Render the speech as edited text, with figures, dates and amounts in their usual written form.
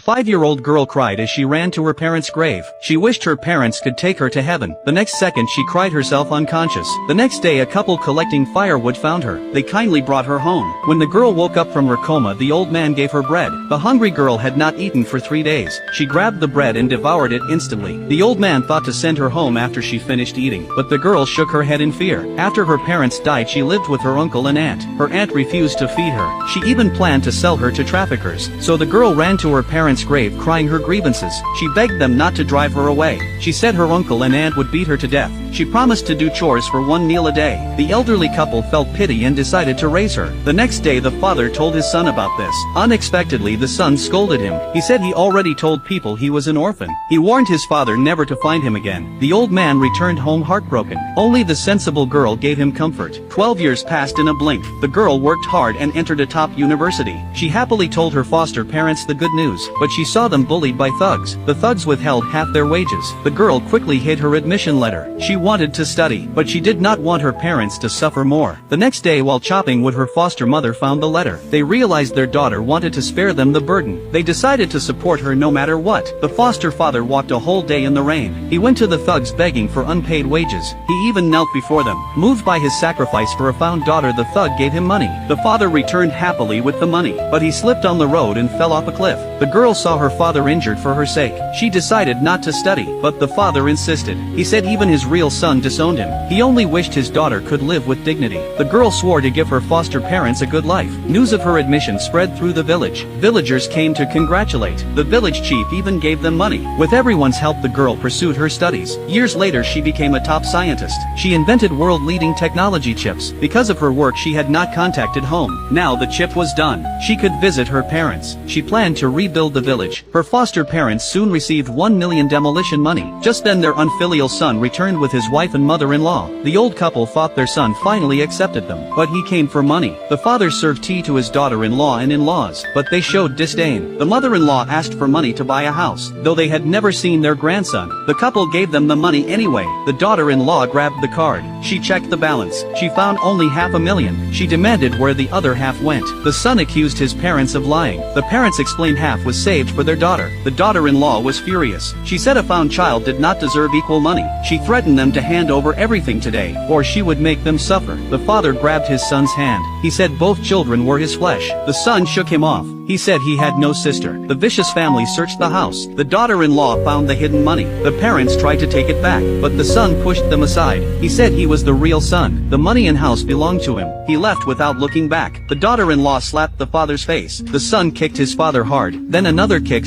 5-year-old girl cried as she ran to her parents' grave. She wished her parents could take her to heaven. The next second she cried herself unconscious. The next day a couple collecting firewood found her. They kindly brought her home. When the girl woke up from her coma, the old man gave her bread. The hungry girl had not eaten for 3 days. She grabbed the bread and devoured it instantly. The old man thought to send her home after she finished eating, but the girl shook her head in fear. After her parents died, she lived with her uncle and aunt. Her aunt refused to feed her. She even planned to sell her to traffickers. So the girl ran to her parents' grave crying her grievances. She begged them not to drive her away. She said her uncle and aunt would beat her to death. She promised to do chores for 1 meal a day. The elderly couple felt pity and decided to raise her. The next day the father told his son about this. Unexpectedly the son scolded him. He said he already told people he was an orphan. He warned his father never to find him again. The old man returned home heartbroken. Only the sensible girl gave him comfort. 12 years passed in a blink. The girl worked hard and entered a top university. She happily told her foster parents the good news, but she saw them bullied by thugs. The thugs withheld half their wages. The girl quickly hid her admission letter. She wanted to study, but she did not want her parents to suffer more. The next day while chopping wood, her foster mother found the letter. They realized their daughter wanted to spare them the burden. They decided to support her no matter what. The foster father walked a whole day in the rain. He went to the thugs begging for unpaid wages. He even knelt before them. Moved by his sacrifice for a found daughter, the thug gave him money. The father returned happily with the money, but he slipped on the road and fell off a cliff. The girl saw her father injured for her sake. She decided not to study, but the father insisted. He said even his real son disowned him. He only wished his daughter could live with dignity. The girl swore to give her foster parents a good life. News of her admission spread through the village. Villagers came to congratulate. The village chief even gave them money. With everyone's help, the girl pursued her studies. Years later she became a top scientist. She invented world-leading technology chips. Because of her work she had not contacted home. Now the chip was done. She could visit her parents. She planned to rebuild the village. Her foster parents soon received 1 million demolition money. Just then their unfilial son returned with his wife and mother-in-law. The old couple thought their son finally accepted them, but he came for money. The father served tea to his daughter-in-law and in-laws, but they showed disdain. The mother-in-law asked for money to buy a house, though they had never seen their grandson. The couple gave them the money anyway. The daughter-in-law grabbed the card. She checked the balance. She found only $500,000. She demanded where the other half went. The son accused his parents of lying. The parents explained half was saved for their daughter. The daughter-in-law was furious. She said a found child did not deserve equal money. She threatened them to hand over everything today, or she would make them suffer. The father grabbed his son's hand. He said both children were his flesh. The son shook him off. He said he had no sister. The vicious family searched the house. The daughter-in-law found the hidden money. The parents tried to take it back, but the son pushed them aside. He said he was the real son. The money and house belonged to him. He left without looking back. The daughter-in-law slapped the father's face. The son kicked his father hard. Then another kick